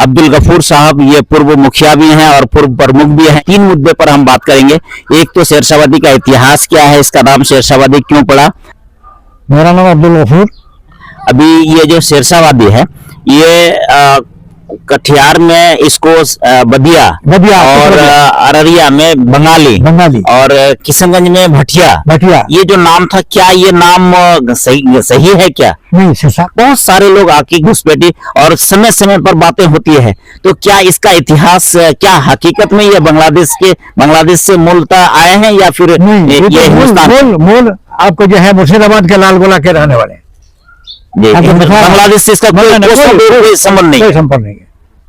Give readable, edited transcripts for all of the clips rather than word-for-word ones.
अब्दुल गफूर साहब, ये पूर्व मुखिया भी हैं और पूर्व प्रमुख भी हैं। 3 मुद्दे पर हम बात करेंगे। एक तो शेरशाहबादी का इतिहास क्या है, इसका नाम शेरशाहबादी क्यों पड़ा। मेरा नाम अब्दुल गफूर। अभी ये जो शेरशाहबादी है, ये कटिहार में इसको बदिया और अररिया में बंगाली और किशनगंज में भटिया, ये जो नाम था, क्या ये नाम सही है क्या? नहीं, बहुत सारे लोग आके घुसपैठी और समय समय पर बातें होती है, तो क्या इसका इतिहास, क्या हकीकत में ये बांग्लादेश से मूलतः आए हैं या फिर ये हिंदुस्तान? मूल आपको जो है मुर्शिदाबाद के लालगोला के रहने वाले, बांग्लादेश से इसका कोई संबंध नहीं।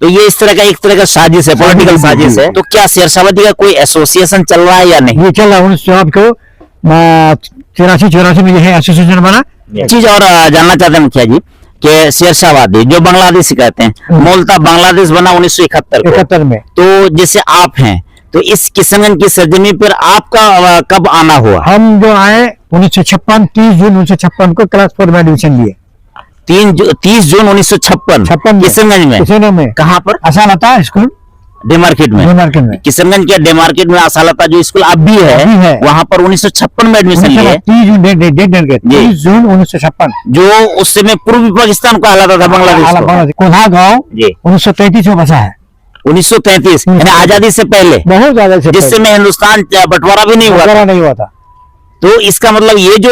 तो ये इस तरह का एक तरह का साजिश है, पॉलिटिकल साजिश है। तो क्या शेरशाहबादी का कोई एसोसिएशन चल रहा है या नहीं? ये चल रहा है। 1983 में यह एसोसिएशन बना। चीज और जानना चाहते हैं मुखिया जी कि शेरशाहबादी जो बांग्लादेश कहते हैं, मूलतः बांग्लादेश बना 1971 में। तो जैसे आप हैं, तो इस किशनगंज की सरजमी पर आपका कब आना हुआ? हम जो आए 1956, 30 जून 1956 को क्लास 4 में एडमिशन लिए। 30 जून 1956 किशनगंज में। कहाँ पर? आशालता स्कूल, डे मार्केट में। किशनगंज के डे मार्केट में आशालता जो स्कूल अब भी है, वहाँ पर 1956 में एडमिशन लिए। 30 जून 1956, जो उस समय पूर्वी पाकिस्तान को कहलाता था बांग्लादेश। कोल्हा गाँव 1933 में बसा है। 1933 यानी आजादी से पहले, बहुत ज्यादा, जिस समय हिंदुस्तान बंटवारा भी नहीं हुआ था। तो इसका मतलब ये जो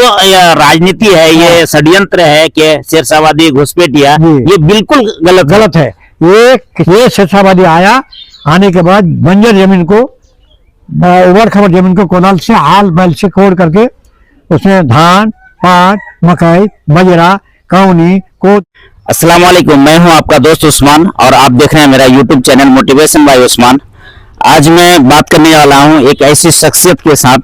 राजनीति है, ये षड्यंत्र है कि शेरशाहबादी घुसपैठिया, ये बिल्कुल गलत है। ये शेरशाहबादी आने के बाद बंजर जमीन को, उबड़ खाबड़ जमीन को कोदाल से, हाल बैल से खोद करके उसमें धान, पाट, मकई, बाजरा, काउनी को। अस्सलाम वालेकुम, मैं हूं आपका दोस्त उस्मान और आप देख रहे हैं मेरा YouTube channel motivation by Usman. आज मैं बात करने वाला हूं एक ऐसी शख्सियत के साथ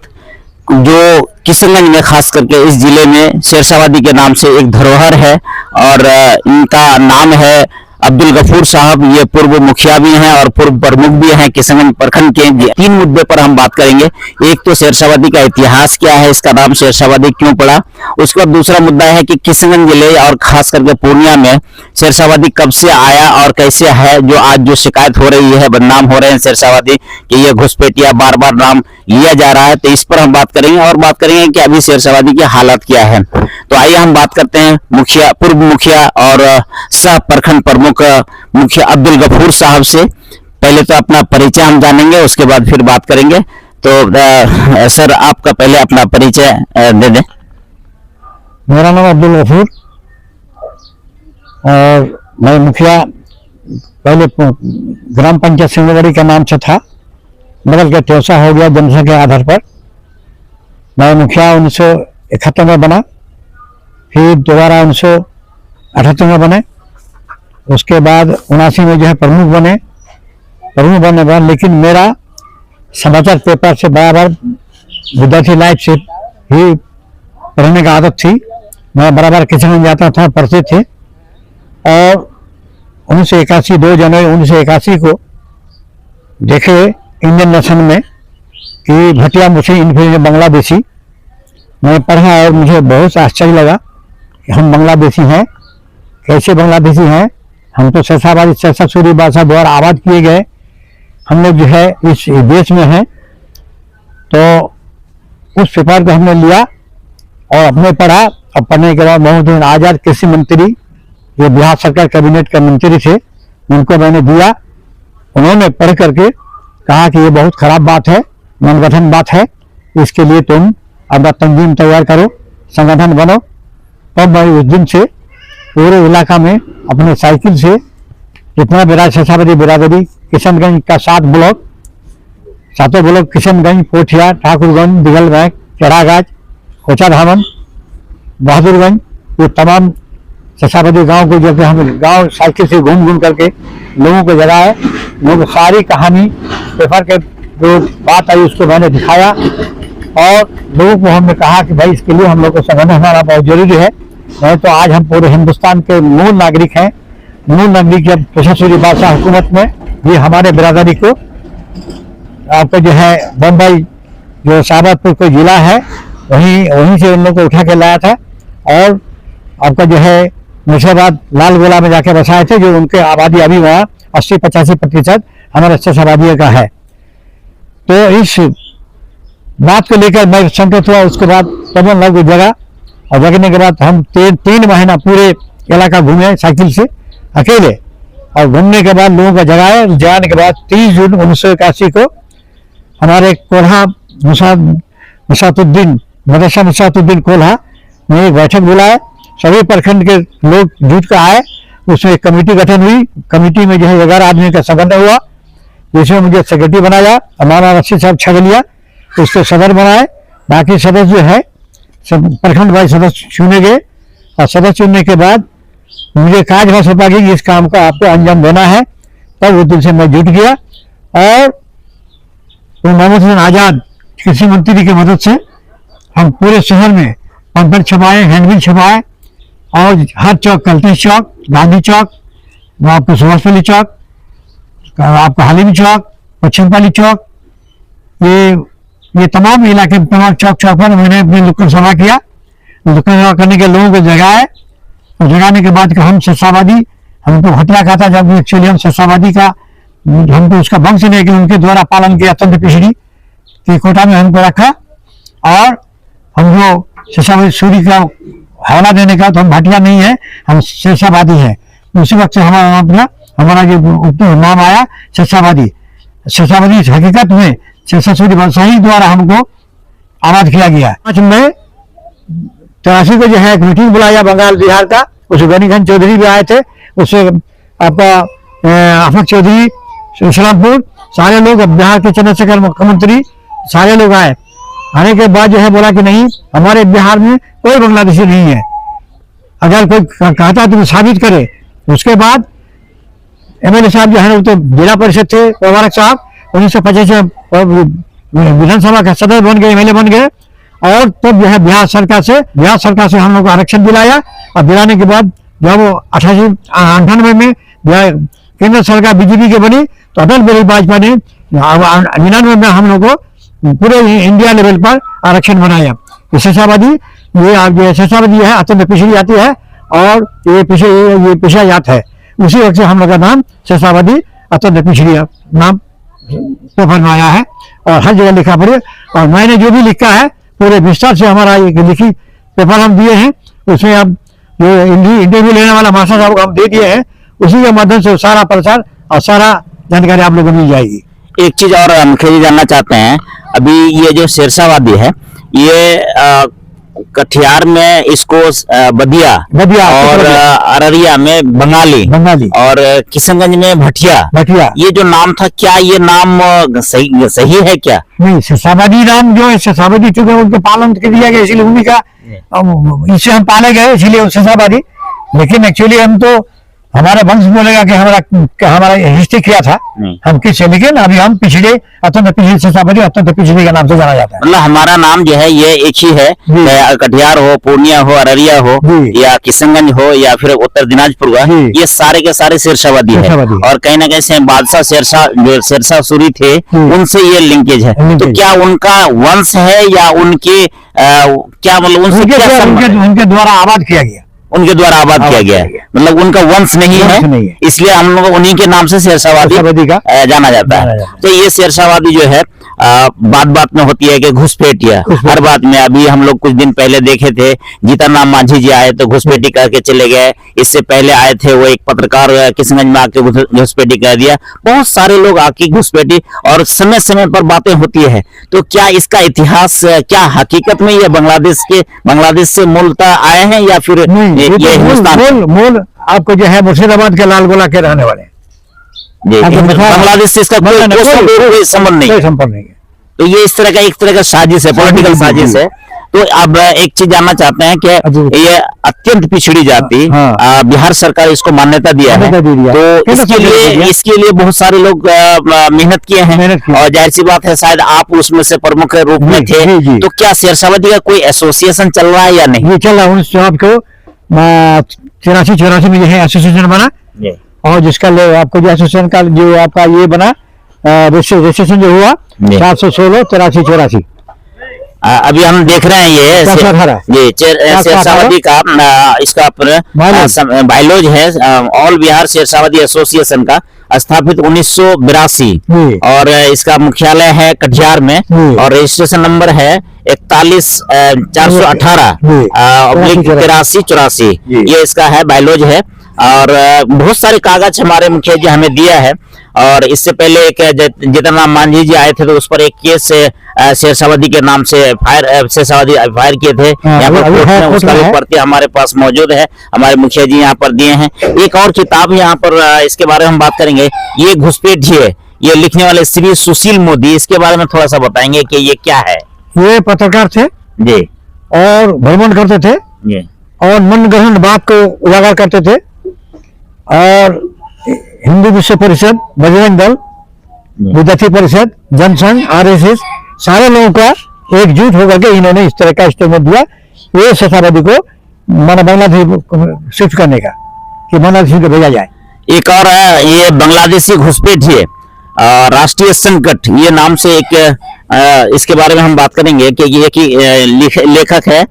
जो किशनगंज में, खास करके इस जिले में शेरशाहबादी के नाम से एक धरोहर है और इनका नाम है अब्दुल गफूर साहब। ये पूर्व मुखिया भी हैं और पूर्व प्रमुख भी हैं किशनगंज प्रखंड के। 3 मुद्दे पर हम बात करेंगे। एक तो शेरशाहबादी का इतिहास क्या है, इसका नाम शेरशाहबादी क्यों पड़ा। उसके बाद दूसरा मुद्दा है कि किशनगंज जिले और खास करके पूर्णिया में शेरशाहबादी कब से आया और कैसे है, जो आज जो शिकायत हो रही है, बदनाम हो रहे हैं शेरशाहबादी कि ये घुसपैठिया बार बार नाम लिया जा रहा है। तो इस पर हम बात करेंगे और बात करेंगे कि अभी शेरशाहबादी की हालत क्या है। तो आइए हम बात करते हैं पूर्व मुखिया और सह प्रखंड प्रमुख मुखिया अब्दुल गफूर साहब से। पहले तो अपना परिचय हम जानेंगे, उसके बाद फिर बात करेंगे। तो सर, आपका पहले अपना परिचय दे दें। मेरा नाम अब्दुल गफूर और मैं मुखिया पहले ग्राम पंचायत सिंगड़ी के नाम से था, बदल के त्योसा हो गया जनसंख्या के आधार पर। मैं मुखिया 1971 में बना, फिर दोबारा 1978 में बने, उसके बाद 79 में जो है प्रमुख बने के बाद। लेकिन मेरा समाचार पेपर से बराबर विद्यार्थी लाइफ से ही पढ़ने का आदत थी। मैं बराबर किशनगंज जाता था, पढ़ते थे। और 1981 2 जनवरी 1981 को देखे इंडियन नेशन में कि भटिया मुस्लिम इन्फ्लुएंस बांग्लादेशी, मैं पढ़ा और मुझे बहुत आश्चर्य लगा कि हम बांग्लादेशी हैं। कैसे बांग्लादेशी हैं? हम तो शेरशाहबादी शेरशाह सूरी बादशाह द्वारा आबाद किए गए, हम लोग जो है इस देश में हैं। तो उस पेपर को हमने लिया और अपने पढ़ा। और पढ़ने के बाद मोहम्मद आजाद कृषि मंत्री, जो बिहार सरकार कैबिनेट के मंत्री थे, उनको मैंने दिया। उन्होंने पढ़ करके कहा कि ये बहुत खराब बात है, मनगठन बात है, इसके लिए तुम अपना तंजीम तैयार करो, संगठन बनो। तब मैं उस दिन से पूरे इलाका में अपने साइकिल से जितना मेरा शेरशाहबादी बिरादरी किशनगंज का 7 block, 7 block Kishanganj, Pothia, Thakurganj, Dighalbank, चढ़ागाज, कोचा धामन, बहादुरगंज, ये तमाम शेरशाहबादी गाँव को जो कि हम गाँव साइकिल से घूम घूम करके लोगों को जगाए। लोग सारी कहानी पेपर के जो बात आई उसको मैंने दिखाया और लोगों को हमने कहा कि भाई इसके लिए हम लोग को संगठन बनाना बहुत जरूरी है। नहीं तो आज हम पूरे हिंदुस्तान के मूल नागरिक हैं। मूल नागरिक जब प्रशासनिक बादशाह हुकूमत में भी हमारे बिरादरी को आपका जो है बम्बई जो शाहबादपुर को जिला है, वहीं से उन लोग को उठा के लाया था और आपका जो है मुर्शिदाबाद लालगोला में जाके बसाए थे, जो उनके आबादी अभी वहाँ 80-85% हमारे शेषाबादी का है। तो इस बात को लेकर मैं संतुष्ट हुआ। उसके बाद पवन लाल को जगा, और जगने के बाद हम 3 महीना पूरे इलाका घूमे साइकिल से अकेले, और घूमने के बाद लोगों को जगाया। जगाने के बाद 30 जून 1981 को हमारे कोल्हा निशातुद्दीन मदरसा निशातुद्दीन कोल्हा ने एक बैठक बुलाया। सभी प्रखंड के लोग जुट कर आए। उसमें एक कमेटी गठन हुई। कमेटी में जो है 11 आदमी का समन्वय हुआ, जिसमें मुझे सेक्रेटरी बनाया। हमारा रशीद साहब छगलिया उसको सदर बनाए। बाकी सदस्य जो है सब प्रखंड वाइज सदस्य चुने गए, और सदस्य चुनने के बाद मुझे कार्यभार सौंपा कि इस काम का आपको अंजाम देना है। तब उस दिन से मैं जुट गया, और मोहम्मद हुसैन आजाद कृषि मंत्री की मदद से हम पूरे शहर में पंपलेट छपाए, हैंडबिल छपाए, और हर चौक, कल्टेश चौक, गांधी चौक, आपको सुभाषपल्ली चौक, आपका हालिमी चौक, पश्चिमपाली चौक, ये तमाम इलाके तमाम चौक चौक पर मैंने अपने नुक्कड़ सभा किया। नुक्कड़ सभा करने के लोगों को जगाए, और जगाने के बाद हम शेषाबादी, हमको हटिया कहा था जब एक्चुअली हम शेषाबादी का हमको उसका वंश नहीं कि उनके द्वारा पालन किया अत्यंत पिछड़ी के कोटा में हमको रखा। और हम जो शेषाबादी सूर्य का हवाला देने का, तो हम भाटिया नहीं है, हम शेषाबादी है। उसी वक्त से हमारा जो नाम आया शेषाबादी। शेषाबादी हकीकत में शेषा सूर्य वंशाही द्वारा हमको आबाद किया गया। 5 मई 83 को जो है एक मीटिंग बुलाया बंगाल बिहार का, उसमें गनीघन चौधरी भी आए थे, उससे आपका आफक चौधरी इस्लामपुर, सारे लोग, बिहार के चंद्रशेखर मुख्यमंत्री, सारे लोग आए। आने के बाद जो है बोला कि नहीं, हमारे बिहार में कोई बांग्लादेशी नहीं है, अगर कोई कहता तो साबित करे। उसके बाद एमएलए साहब जो है तो जिला परिषद थे मुबारक साहब, 1985 विधानसभा का सदस्य बन गए, एमएलए बन गए। और तब जो है बिहार सरकार से हम लोग को आरक्षण दिलाया। और दिलाने के बाद जब 98 में केंद्र सरकार बीजेपी की बनी, तो अटल बिहारी वाजपेयी ने 99 में हम लोग को पूरे इंडिया लेवल पर आरक्षण बनाया। शेषाबादी शेषाबादी है अत्यंत पिछड़ी जाति है, और ये पिछड़ा जात है। उसी वक्त से हम लोग का नाम शेषाबादी अत्यंत पिछड़ी नाम पेपर में आया है, और हर जगह लिखा पड़े। और मैंने जो भी लिखा है पूरे विस्तार से हमारा एक लिखी पेपर हम दिए हैं। उसमें अब जो इंटरव्यू लेने वाला मास्टर साहब को हम दे दिए हैं, उसी के माध्यम से सारा प्रचार और सारा जानकारी आप लोगों को मिल जाएगी। एक चीज और मुखिया जी जानना चाहते हैं, अभी ये जो शेरशाबादी है, ये कटिहार में इसको बदिया और अररिया में बंगाली और किशनगंज में भटिया, ये जो नाम था, क्या ये नाम सही है क्या? नहीं, शेषाबादी नाम जो है, शेषाबादी चूंकि उनके पालन के दिया गया, इसलिए उन्हीं का इससे हम पाले गए, इसलिए शेषाबादी। लेकिन एक्चुअली हम तो हमारा वंश बोलेगा कि हमारा हिस्ट्री क्या था, हम किससे, लेकिन अभी हम पिछड़े अत्यंत पिछड़े शेषाबादी अत्यंत पिछड़े का नाम से जाना जाता है। मतलब हमारा नाम जो है ये एक ही है, कटिहार हो, पूर्णिया हो, अररिया हो, या किशनगंज हो, या फिर उत्तर दिनाजपुर हो, ये सारे के सारे शेरशाबादी है। और कहीं ना कहीं बादशाह शेरशाह सूरी थे, उनसे ये लिंकेज है। तो क्या उनका वंश है, या उनके क्या मतलब उनके द्वारा आबाद किया गया, उनके द्वारा आबाद किया गया है, मतलब उनका वंश नहीं है, इसलिए हम लोग उन्हीं के नाम से शेरशाबादी का जाना जाता है। तो ये शेरशाबादी जो है बात में होती है कि घुसपैठिया, हर बात में। अभी हम लोग कुछ दिन पहले देखे थे, जीतनराम मांझी जी आए तो घुसपैठी करके चले गए। इससे पहले आए थे वो एक पत्रकार किशनगंज में आके घुसपैठी कर दिया। बहुत सारे लोग आके घुसपैठी, और समय समय पर बातें होती है। तो क्या इसका इतिहास, क्या हकीकत में ये बांग्लादेश से मूलतः आए हैं, या फिर ये हिंदुस्तान? मूल आपको जो है मुर्शिदाबाद के लालगोला के रहने वाले, बांग्लादेश से इसका कोई संबंध नहीं है। तो ये इस तरह का एक तरह का साजिश है, पॉलिटिकल साजिश है। तो अब एक चीज जानना चाहते हैं कि ये अत्यंत पिछड़ी जाति, बिहार सरकार इसको मान्यता दिया है, तो इसके लिए बहुत सारे लोग मेहनत किए हैं, और जाहिर सी बात है शायद आप उसमें से प्रमुख रूप में थे। तो क्या शेरशाबादी का कोई एसोसिएशन चल रहा है या नहीं? ये चल रहा है। 1984 में जो है एसोसिएशन बना, और जिसका आपको जो एसोसिएशन का जो आपका ये बना रजिस्ट्रेशन जो हुआ 416 83 84, अभी हम देख रहे हैं ये शेरशावादी का इसका बायलॉज है ऑल बिहार शेरशावादी एसोसिएशन का, स्थापित 1982 और इसका मुख्यालय है कटिहार में और रजिस्ट्रेशन नंबर है 41,418/8384। ये इसका है बायलॉज है और बहुत सारे कागज हमारे मुखिया जी हमें दिया है। और इससे पहले एक जितना मांझी जी आए थे तो उस पर एक केस शेरशावादी के नाम से शेरशावादी फायर किए थे। यहाँ पर कोर्ट में उसका भी प्रति हमारे पास मौजूद है, हमारे मुखिया जी यहाँ पर दिए हैं। एक और किताब यहाँ पर इसके बारे में हम बात करेंगे, ये घुसपैठी है, ये लिखने वाले श्री सुशील मोदी, इसके बारे में थोड़ा सा बताएंगे कि ये क्या है। ये पत्रकार थे जी और भ्रमण करते थे जी और मनगढ़ंत बात को उजागर करते थे और हिंदू विश्व परिषद, बजरंग दल, विद्यार्थी परिषद, जनसंघ, आरएसएस सारे लोगों का एकजुट होकर के इन्होंने इस तरह का स्टेटमेंट दिया ये शेरशावादी को माना बांग्लादेश शिफ्ट करने का, कि बांग्लादेश को भेजा जाए। एक और ये बांग्लादेशी घुसपैठी है राष्ट्रीय संकट, ये नाम से एक इसके बारे में हम बात करेंगे कि ये लेखक है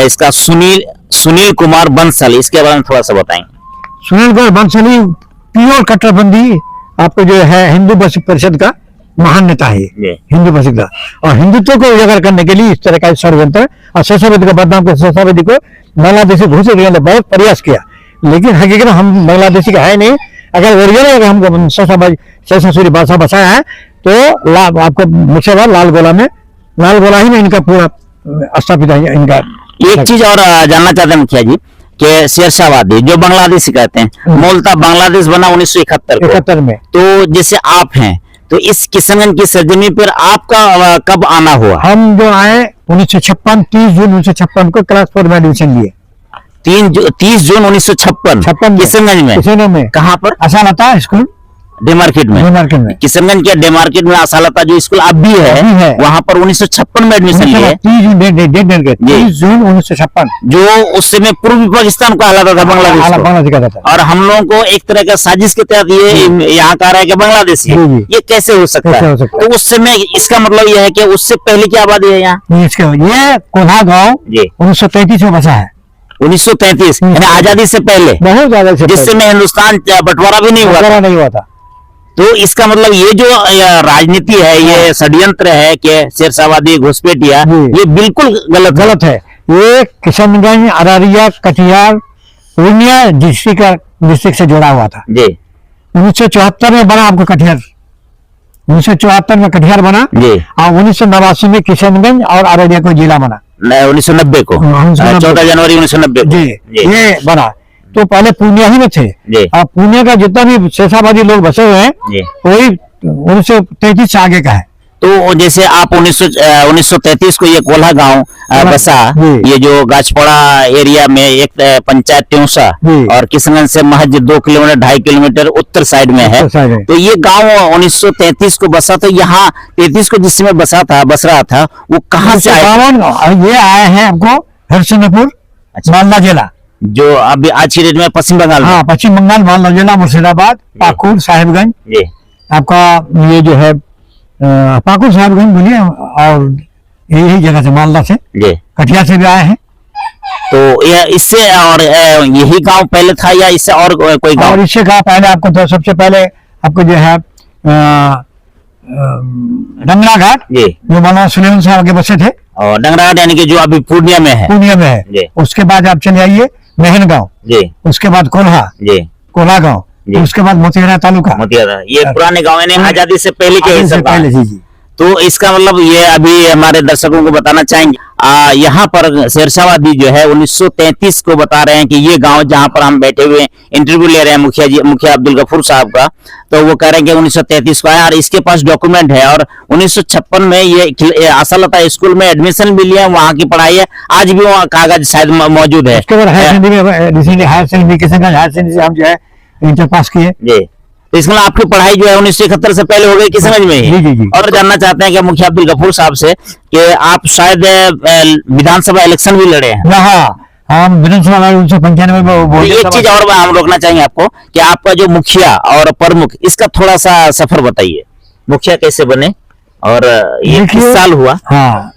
इसका सुनील कुमार बंसल, इसके बारे में थोड़ा सा बताएंगे। सुनील कुमार बंसली प्योर कट्टरबंदी आपको जो है हिंदू परिषद का महान नेता है, हिंदू परिषद का, और हिंदुत्व को उजागर करने के लिए इस तरह का षड्यंत्र और शेरशावादी का बदनाम कर शेरशावादी को बांग्लादेशी घोषित करने का बहुत प्रयास किया, लेकिन हकीकत में हम बांग्लादेशी का है नहीं। अगर ओरिजिनल हमको शेरशाह बादशाह बसाया है तो आपको मुर्शिदाबाद लाल गोला ही में इनका पूरा स्थापित है इनका। एक चीज और जानना चाहते हैं मुखिया जी कि शेरशावादी जो बांग्लादेशी कहते हैं, मूलतः बांग्लादेश बना 1971 में, तो जैसे आप हैं तो इस किशनगंज की सरजमी पर आपका कब आना हुआ? हम जो आए 1956 30 जून 1956 को क्लास 4 में एडमिशन लिए। 30 जून 1956 किशनगंज में कहाँ पर? आशालता स्कूल डे मार्केट में किशनगंज के डे मार्केट में आशालता जो स्कूल अब भी है वहाँ पर 1956 में एडमिशन लिए। 30 जून 1956 जो उस समय पूर्वी पाकिस्तान का हालात था बांग्लादेश का, और हम लोगों को एक तरह का साजिश के तहत ये यहाँ कह रहा है कि बांग्लादेश ये कैसे हो सकता है? तो उस समय इसका मतलब यह है कि उससे पहले की आबादी है यहाँ। ये कोल्हा गाँव 1933 में बसा है। 1933 आजादी से पहले, बहुत ज्यादा, जिस समय हिंदुस्तान बंटवारा भी नहीं हुआ था। तो इसका मतलब ये जो राजनीति है, ये षड्यंत्र है कि शेरशावादी घुसपैठिया, ये बिल्कुल गलत है। ये किशनगंज, अररिया, कटिहार, पूर्णिया डिस्ट्रिक्ट से जुड़ा हुआ था जी। 1974 में बना आपको कटिहार, 1974 में कटिहार बना जी, और 1989 में किशनगंज और अररिया को जिला बना। 1990 को 14 जनवरी 1990 जी ये बना। तो पहले पूर्णिया ही में थे, और पूर्णिया का जितना भी शेरशावादी लोग बसे हुए हैं वही 1933 से आगे का है। तो जैसे आप 1933 को ये कोल्हा गांव बसा, ये जो गाछपड़ा एरिया में एक पंचायत ट्यूसा और किशनगंज से महज 2 किलोमीटर 2.5 किलोमीटर उत्तर साइड में है। तो ये गांव 1933 को बसा, तो यहाँ 33 को जिस समय बस रहा था वो कहाँ से आया? ये आए हैं आपको हरिश्चंद्रपुर, मालदा जिला, जो अभी आज की डेट में पश्चिम बंगाल, हाँ पश्चिम बंगाल, मालदा जिला, मुर्शिदाबाद, पाकुड़, साहिबगंज, आपका ये जो है पाकुड़, साहिबगंज बोलिए, और यही जगह से मालदा से, कटिहार से भी आए हैं। तो ये इससे और यही गांव पहले था या इससे और कोई गांव? और इससे कहा पहले आपको, तो सबसे पहले आपको जो है डंगरा घाट, जो मौलाना सुलेमान साहब के बसे थे, और डंगरा घाट यानी कि जो अभी पूर्णिया में है। उसके बाद आप चले आइए मेहन गाँव, उसके बाद कोल्हा गाँव, उसके बाद मोतिहारा तालुका, ये पुराने गाँव है आजादी से पहले के। जी। तो इसका मतलब ये अभी हमारे दर्शकों को बताना चाहेंगे, यहाँ पर शेरशावादी जो है 1933 को बता रहे हैं कि ये गांव जहाँ पर हम बैठे हुए इंटरव्यू ले रहे हैं मुखिया अब्दुल गफूर साहब का, तो वो कह रहे हैं कि 1933 को आया और इसके पास डॉक्यूमेंट है, और 1956 में ये आशालता स्कूल में एडमिशन भी लिया, वहाँ की पढ़ाई है, आज भी वहाँ कागज शायद मौजूद है। हायर सेकेंडरी से हम जो है इंटर पास किए। तो इसमें आपकी पढ़ाई जो है 1971 से पहले हो गई किशनगंज में ही। जी। और जानना चाहते हैं कि मुखिया अब्दुल गफूर साहब से कि आप शायद विधानसभा इलेक्शन भी लड़े हैं। हम विधानसभा 1995 में। एक चीज और हम रोकना चाहेंगे आपको कि आपका जो मुखिया और प्रमुख, इसका थोड़ा सा सफर बताइए, मुखिया कैसे बने और ये किस साल हुआ? हाँ,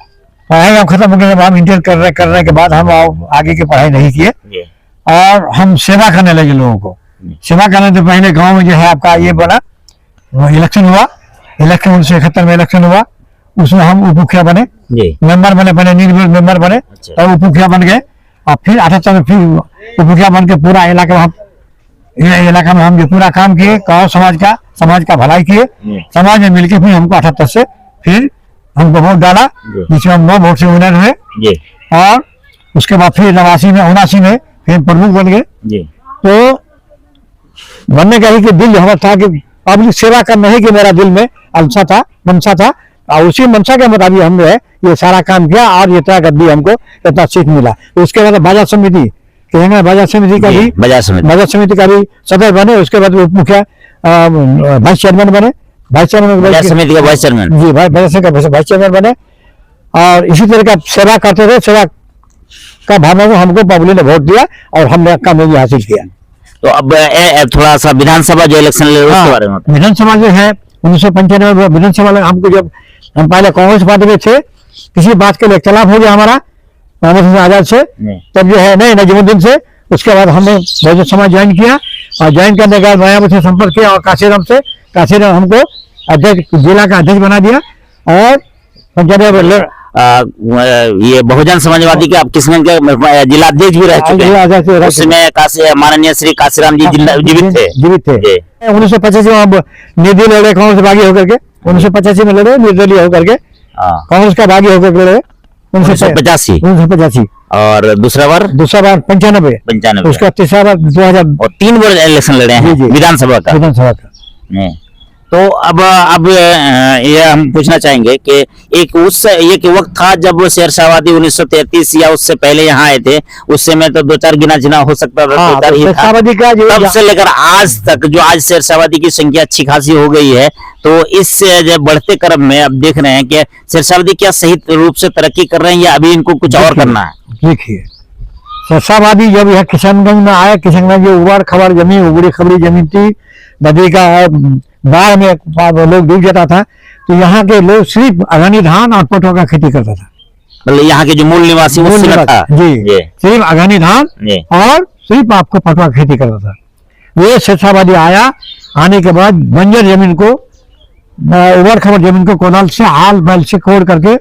पढ़ाई हम खत्म हो गया, जब हम इंटर करने के बाद हम आगे की पढ़ाई नहीं किए जी और हम सेवा करने लगे लोगों को। सेवा करने से पहले गांव में जो है आपका ये बना, इलेक्शन हुआ, इलेक्शन 1971 में इलेक्शन हुआ, उसमें हम उप मुखिया बने, जी मेंबर बने, पहले निर्विरोध मेंबर बने अच्छा। और उप मुखिया बन गए। और फिर 78 में फिर उप मुखिया बन के पूरा इलाका में हम जो पूरा काम किए, गाँव समाज का भलाई किए, समाज में मिलकर फिर हमको 78 से फिर हमको वोट डाला, जी। जिसमें हम 9 वोट से विनर हुए। जी और उसके बाद फिर 89 में फिर प्रमुख बन गए। जी तो बनने का ही कि दिल हमारा था कि पब्लिक सेवा करना ही कि मेरा दिल में मनसा था और उसी मनसा के मुताबिक हमने ये सारा काम किया और ये तय कर दी, हमको इतना सीख मिला। उसके बाद बाजार समिति बाजार समिति का भी बाजार समिति का भी सदस्य बने। उसके बाद उप मुखिया वाइस चेयरमैन बने, वाइस चेयरमैन बाजार समिति का वाइस चेयरमैन जी, बाजार समिति का वाइस चेयरमैन बने और इसी तरह का सेवा करते रहे। सेवा का भावना में हमको पब्लिक ने वोट दिया और हमने कामयाबी हासिल किया। तो अब थोड़ा सा विधानसभा जो इलेक्शन ले रहे हैं उसके बारे में बताएं। विधानसभा जो है 1995 में विधानसभा में हमको, जब हम पहले कांग्रेस पार्टी में थे, किसी बात के लिए इख्तलाफ हो गया हमारा मोहम्मद हुसैन आजाद से, तब जो है नहीं नजीमुद्दीन से, उसके बाद हमने बहुजन समाज ज्वाइन किया और ज्वाइन करने के बाद मायावती से संपर्क किया और काशीराम हमको अध्यक्ष, जिला का अध्यक्ष बना दिया। और पंचायत ये बहुजन समाजवादी के आप किशनगंज के जिला अध्यक्ष भी रह चुके हैं, उसमें माननीय श्री काशीराम जी जीवित थे। 1985 में हम निर्दलीय लड़े, कांग्रेस से बागी होकर के 1985 में लड़े, निर्दलीय होकर के कांग्रेस का बागी होकर लड़े 1985। और दूसरा बार 95, उसका तीसरा बार 2000 और 3 बार इलेक्शन लड़े हैं विधानसभा का। तो अब ये हम पूछना चाहेंगे कि एक वक्त था जब शेरशाहवादी 1933 या उससे पहले यहाँ आए थे, उससे में तो 2-4 गिना हो सकता था, शेरशाहवादी का तब से लेकर आज तक जो आज शेरशाहवादी की संख्या अच्छी खासी हो गई है। तो इस बढ़ते क्रम में अब देख रहे हैं कि शेरशाहवादी क्या सही रूप से तरक्की कर रहे हैं या अभी इनको कुछ और करना है? देखिए, शेरशाहवादी जब यह किशनगंज में आया, किशनगंज जो उबड़ खबड़ी जमीन थी, नदी का बाढ़ में लोग डूब जाता था, तो यहाँ के लोग सिर्फ अगहनी धान और पटुआ का खेती करता था। मतलब यहाँ के जो मूल निवासी जी, सिर्फ अगहनी धान और सिर्फ आपको पटुआ का खेती करता था। ये शेरशाहवादी आने के बाद बंजर जमीन को, उबड़ खबड़ जमीन को कोदाल से, हाल बैल से खोद करके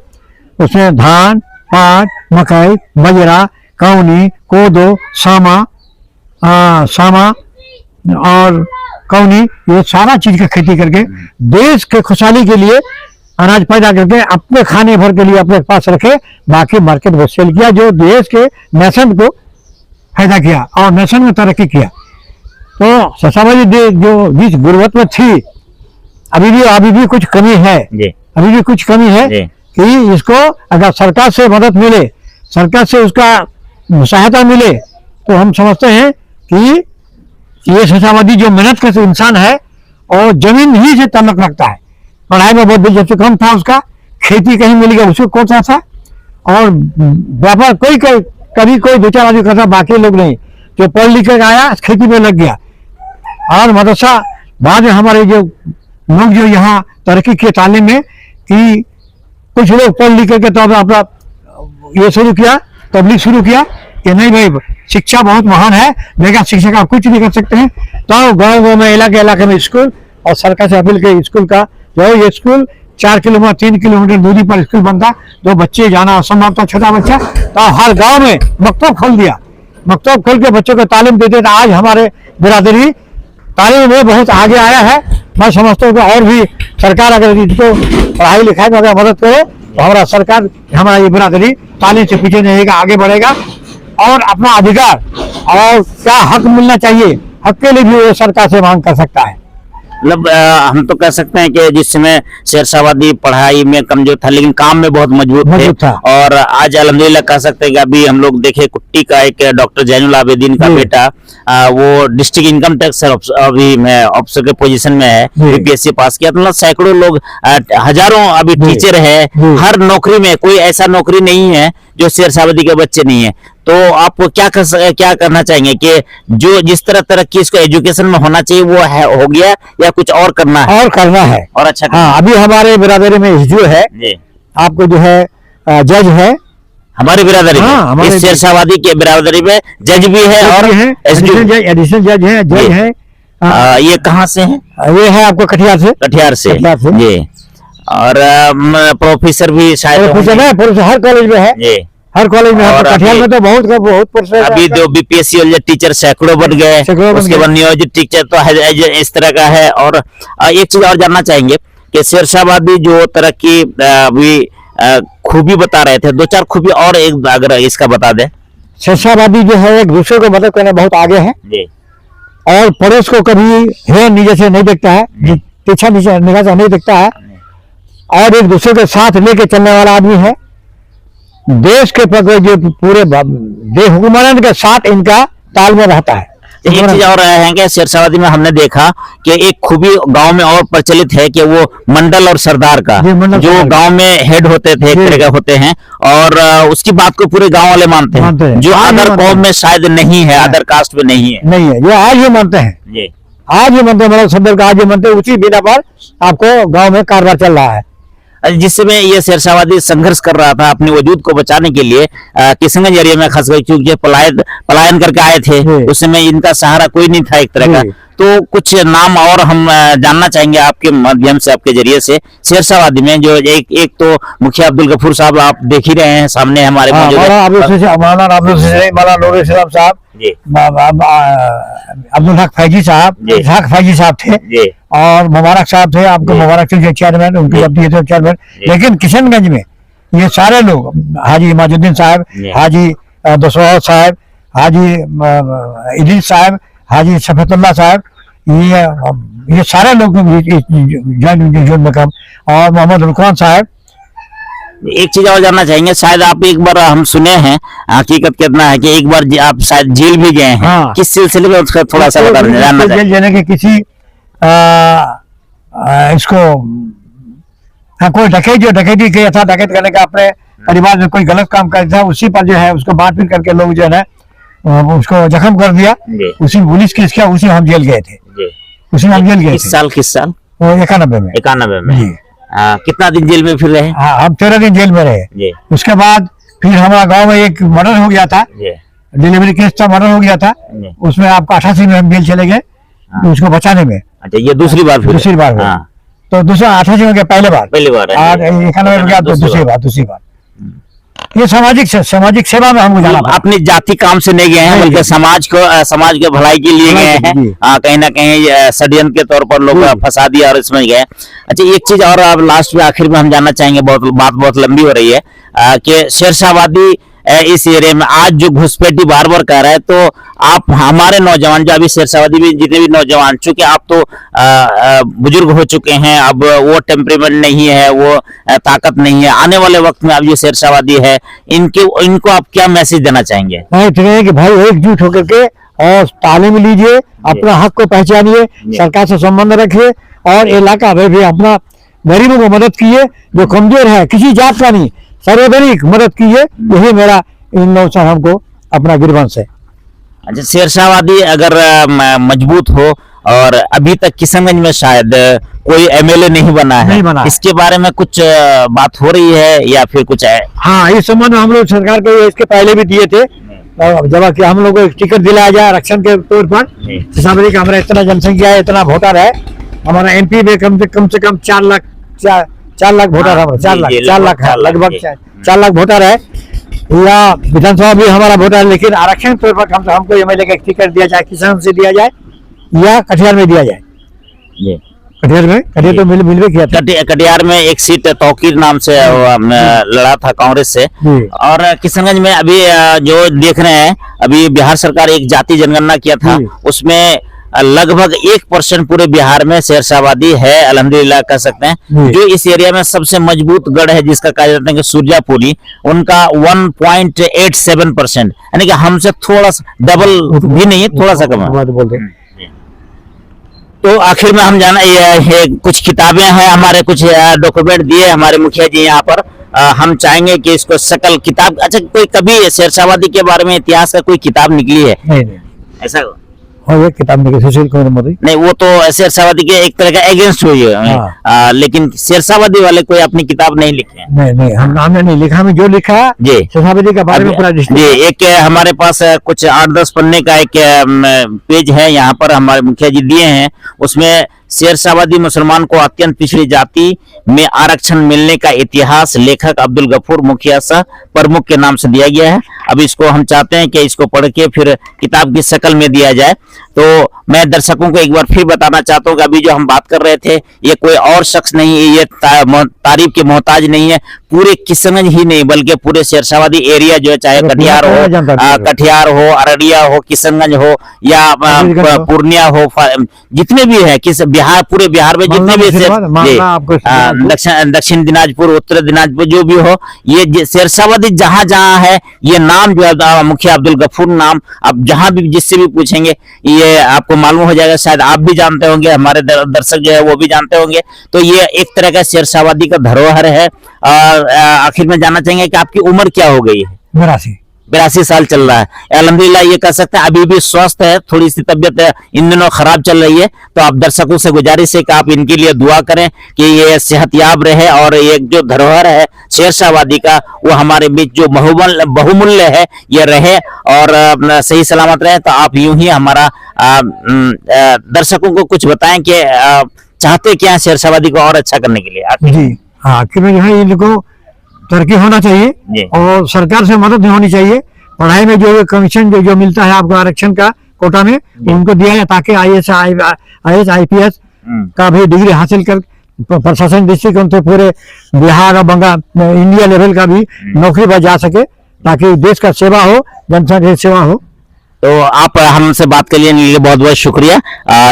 उसमें धान, पाट, मकई, बजरा, कौनी, कोदो, सामा और कौनी, ये सारा चीज का खेती करके देश के खुशहाली के लिए अनाज पैदा करके अपने खाने भर के लिए अपने पास रखे, बाकी मार्केट में सेल किया, जो देश के नेशन को फायदा किया और नेशन में तरक्की किया। तो शेरशाहवादी जो जिस गुर्बत में थी, अभी भी कुछ कमी है, कि इसको अगर सरकार से मदद मिले, सरकार से उसका सहायता मिले, तो हम समझते हैं कि ये शेरशाहवादी जो मेहनत का इंसान है और जमीन ही से ताल्लुक रखता है, पढ़ाई में बहुत दिलचस्पी कम था उसका, खेती कहीं मिल गया उसको कोसा था, और व्यापार कभी कोई 2-4 आदमी करता, बाकी लोग नहीं। जो पढ़ लिख कर आया खेती में लग गया। और मदरसा बाद में हमारे जो लोग जो यहाँ तरक्की किए तालीम में, कि कुछ लोग पढ़ लिख करके तो अपना ये शुरू किया, तबलीग शुरू किया कि नहीं भाई शिक्षा बहुत महान है, लेकिन शिक्षा का कुछ नहीं कर सकते हैं। तो गाँव में, इलाके में स्कूल, और सरकार से अपील के स्कूल का जो है, ये स्कूल 3 किलोमीटर दूरी पर स्कूल बनता, जो बच्चे जाना असंभव था, छोटा बच्चा, तो हर गांव में मकतब खोल दिया, मकतब खोल के बच्चों को तालीम देते थे। आज हमारे बिरादरी तालीम में बहुत आगे आया है। मैं समझता हूँ कि और भी सरकार अगर इसको पढ़ाई लिखाई में अगर मदद करे, तो हमारा ये बिरादरी तालीम से पीछे नहीं रहेगा, आगे बढ़ेगा और अपना अधिकार और क्या हक मिलना चाहिए, हक के लिए भी वो सरकार से मांग कर सकता है। मतलब हम तो कह सकते हैं कि जिस समय शेरशाहवादी पढ़ाई में कमजोर था, लेकिन काम में बहुत मजबूत थे। और आज अल्हम्दुलिल्लाह कह सकते हैं कि अभी हम लोग देखे कुट्टी का एक डॉक्टर जैनुल आबिदीन का बेटा, वो डिस्ट्रिक्ट इनकम टैक्स अभी में ऑफिसर के पोजीशन में है, बीपीएससी पास किया। मतलब सैकड़ों लोग, हजारों अभी टीचर है, हर नौकरी में कोई ऐसा नौकरी नहीं है जो शेरशाहवादी के बच्चे नहीं है। तो आप क्या करना चाहेंगे कि जो जिस तरह तरक्की इसको एजुकेशन में होना चाहिए वो हो गया, या कुछ और करना है? और अच्छा। हाँ, अभी हमारे बिरादरी में जो है, आपको जो है जज है हमारी बिरादरी हाँ, में, हमारे इस शेरशाहवादी के बिरादरी में जज भी है और एडिशनल जज है, जज है। ये कहाँ से है? ये है आपको कटिहार से। कटिहार से जी। और प्रोफेसर भी शायद प्रोफेसर है, प्रोफेसर हर कॉलेज में है, जी। हर कॉलेज में है। और कटिहार में तो बहुत प्रोफेसर अभी जो बीपीएससी वाले टीचर सैकड़ों बन गए, उसके बाद नियोजित टीचर तो इस तरह का है। और एक चीज और जानना चाहेंगे कि शेरशाहवादी जो तरह की अभी खूबी बता रहे थे, दो चार खूबी और एक अगर इसका बता दें। शेरशाहवादी जो है एक दूसरे को मदद करने बहुत आगे है जी। और पड़ोस को कभी है नीचे से नहीं देखता है, पीछा नीचे निगाह से नहीं देखता है और एक दूसरे के साथ लेके चलने वाला आदमी है। देश के जो पूरे हुक्मरान के साथ इनका तालमेल रहता है। एक चीज और है कि शेरशाहवादी में हमने देखा कि एक खूबी गांव में और प्रचलित है कि वो मंडल और सरदार का, जो गांव में हेड होते थे, एक तरह के होते हैं और उसकी बात को पूरे गांव वाले मानते हैं, जो अदर कौम में शायद नहीं है, अदर कास्ट में नहीं है, ये आज ही मानते हैं, आज ही मानते हैं, मतलब सदर का आज ही मानते हैं। उसी बिना पर आपको गाँव में कारोबार चल रहा है। जिस समय ये शेरशाहवादी संघर्ष कर रहा था अपने वजूद को बचाने के लिए किशनगंज एरिया में, खासकर क्योंकि पलायन करके आए थे, उस समय इनका सहारा कोई नहीं था एक तरह का। तो कुछ नाम और हम जानना चाहेंगे आपके माध्यम से, आपके जरिए से। शेरशाहवादी में जो एक तो मुखिया अब्दुल गफूर साहब आप देख ही रहे हैं, सामने हमारे अब्दुल हक फैजी साहब थे और मुबारक साहब थे, आपको मुबारक चेयरमैन, उनके अब थे चेयरमैन। लेकिन किशनगंज में ये सारे लोग, हाजी इमाजुद्दीन साहब, हाजी दसवा साहब, हाजी इदरीस साहब, हाजी सफेतुल्लाह साहब, ये सारे लोग जॉइंट में काम, और मोहम्मद रुकमान साहब। एक चीज और जानना चाहेंगे, शायद आप एक बार हम सुने हैं, हकीकत कितना है कि एक बार आप शायद जेल भी गए हैं। हाँ। किस सिलसिले में उसका थोड़ा सा जानना चाहिए। जेल जाने के किसी इसको कोई डकैती किया था, डकैत करने का अपने परिवार में कोई गलत काम कर था, उसी पर जो है उसको मारपीट करके लोग जो है उसको जख्म कर दिया, उसी पुलिस केस किया, उसी हम जेल गए थे, उसी हम जेल गए। किस साल? 91 में। 91 में। कितना दिन जेल में फिर रहे? हम 13 दिन जेल में रहे। उसके बाद फिर हमारा गांव में एक मर्डर हो गया था, डिलीवरी केस था, मर्डर हो गया था, उसमें आपको 88 में हम जेल चले गए उसको बचाने में। अच्छा, ये दूसरी बार? तो दूसरा 88 में गया, पहली बार, और 91 में गया दूसरी बार। ये सामाजिक सेवा में हम अपने जाति काम से नहीं गए हैं, बल्कि समाज के भलाई के लिए गए हैं। कहीं ना कहीं षड्यंत्र के तौर पर लोग फंसा दिया और इसमें गए। अच्छा, एक चीज और अब लास्ट में आखिर में हम जानना चाहेंगे, बहुत लंबी हो रही है, कि शेरशाहवादी इस एरिया में आज जो घुसपैठी बार कर रहा है, तो आप हमारे नौजवान जो अभी शेरशाहवादी में जितने भी नौजवान, चूंकि आप तो बुजुर्ग हो चुके हैं, अब वो टेम्परेमेंट नहीं है, वो ताकत नहीं है, आने वाले वक्त में अब जो शेरशाहवादी है, इनको आप क्या मैसेज देना चाहेंगे? कि भाई एकजुट होकर के और तालीम लीजिए, अपना हक को पहचानिए, सरकार से संबंध रखिए और इलाका में भी अपना गरीबों को मदद कीजिए, जो कमजोर है, किसी जात का नहीं, सार्वजनिक मदद कीजिए। यही मेरा इन लोगों से हमको अपना गिरवंश है। अच्छा, शेरशाहवादी अगर मजबूत हो, और अभी तक किशनगंज में शायद कोई एमएलए नहीं बना है, इसके बारे में कुछ बात हो रही है या फिर कुछ है? हाँ, इस संबंध में हम लोग सरकार को इसके पहले भी दिए थे, जब कि हम लोग को टिकट दिलाया जाए आरक्षण के तौर पर। किसानगंज का हमारा इतना जनसंख्या है, इतना वोटर है, हमारा एमपी में कम से कम 4 लाख वोटर है, 4 लाख है, लगभग 4 लाख वोटर है, या विधानसभा भी हमारा वोटर है। लेकिन आरक्षण तौर पर कम से हमको एमएलए का टिकट दिया जाए, किसान से दिया जाए या कटिहार में दिया जाए। कटिहार तो मिल किया था। कटिहार में एक सीट तौकीर नाम से लड़ा था कांग्रेस से। और किशनगंज में अभी जो देख रहे हैं, अभी बिहार सरकार एक जाति जनगणना किया था, उसमें लगभग 1% पूरे बिहार में शेरशाहवादी है, अल्हम्दुलिल्लाह कह सकते हैं। जो इस एरिया में सबसे मजबूत गढ़ है, जिसका कहा जाता है कि सूर्यापुरी, उनका 1.87%, यानी कि हमसे थोड़ा सा डबल भी नहीं है, थोड़ा सा कम है। तो आखिर में हम जाना ये कुछ किताबें हैं हमारे, कुछ डॉक्यूमेंट दिए हमारे मुखिया जी यहाँ पर, हम चाहेंगे कि इसको सकल किताब। अच्छा, कोई कभी शेरशाहवादी के बारे में इतिहास का कोई किताब निकली है? नहीं। ऐसा और एक किताब में सुशील कुमार मोदी। नहीं, वो तो शेरशाहवादी के एक तरह का एगेंस्ट हुई है। हाँ। लेकिन शेरशाहवादी वाले कोई अपनी किताब नहीं लिखे हैं। नहीं, हमने नहीं लिखा, हमें जो लिखा है जी, शेरशाहवादी के बारे में पूरा जी, एक हमारे पास कुछ 8-10 पन्ने का एक पेज है, यहाँ पर हमारे मुखिया जी दिए हैं। उसमें शेरशाहवादी मुसलमान को अत्यंत पिछड़ी जाति में आरक्षण मिलने का इतिहास लेखक अब्दुल गफूर मुखिया सह प्रमुख के नाम से दिया गया है। अब इसको हम चाहते हैं कि इसको पढ़ के फिर किताब की शक्ल में दिया जाए। तो मैं दर्शकों को एक बार फिर बताना चाहता हूँ कि अभी जो हम बात कर रहे थे, ये कोई और शख्स नहीं है, ये तारीफ के मोहताज नहीं है। पूरे किशनगंज ही नहीं बल्कि पूरे शेरशाहवादी एरिया जो है, चाहे कटिहार हो, अररिया हो, किशनगंज हो या पूर्णिया हो, जितने भी है बिहार, पूरे बिहार में जितने भी दक्षिण दिनाजपुर, उत्तर दिनाजपुर जो भी हो, ये शेरशाहवादी जहां जहां है, ये नाम जो है मुखिया अब्दुल गफूर नाम, अब जहां भी जिससे भी पूछेंगे ये आपको मालूम हो जाएगा। शायद आप भी जानते होंगे, हमारे दर्शक जो है वो भी जानते होंगे। तो ये एक तरह का शेरशाहवादी का धरोहर है। और आखिर में जानना चाहेंगे कि आपकी उम्र क्या हो गई है? 82 साल चल रहा है। अल्हम्दुलिल्लाह ये कह सकते हैं अभी भी स्वस्थ है, थोड़ी सी तबीयत इन दिनों खराब चल रही है। तो आप दर्शकों से गुजारिश है कि आप इनके लिए दुआ करें कि ये सेहतयाब रहे और एक जो धरोहर है शेरशाहवादी का, वो हमारे बीच जो बहुमूल्य है ये रहे और सही सलामत रहे। तो आप यूं ही हमारा दर्शकों को कुछ बताएं कि चाहते क्या शेरशाहवादी को और अच्छा करने के लिए। जी हाँ, कि जो है इनको तरक्की होना चाहिए और सरकार से मदद होनी चाहिए। पढ़ाई में जो कमीशन जो मिलता है आपको आरक्षण का कोटा में, उनको दिया जाए ताकि IAS IPS का भी डिग्री हासिल कर प्रशासन दृष्टिकोण से पूरे बिहार और बंगाल इंडिया लेवल का भी नौकरी पर जा सके, ताकि देश का सेवा हो, जनता की सेवा हो। तो आप हमसे बात के लिए बहुत बहुत शुक्रिया।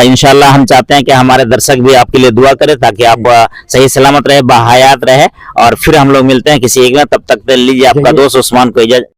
इंशाल्लाह हम चाहते हैं कि हमारे दर्शक भी आपके लिए दुआ करें ताकि आप सही सलामत रहे, बाहयात रहे। और फिर हम लोग मिलते हैं किसी एक में, तब तक लीजिए आपका दोस्त उस्मान को इजाजत।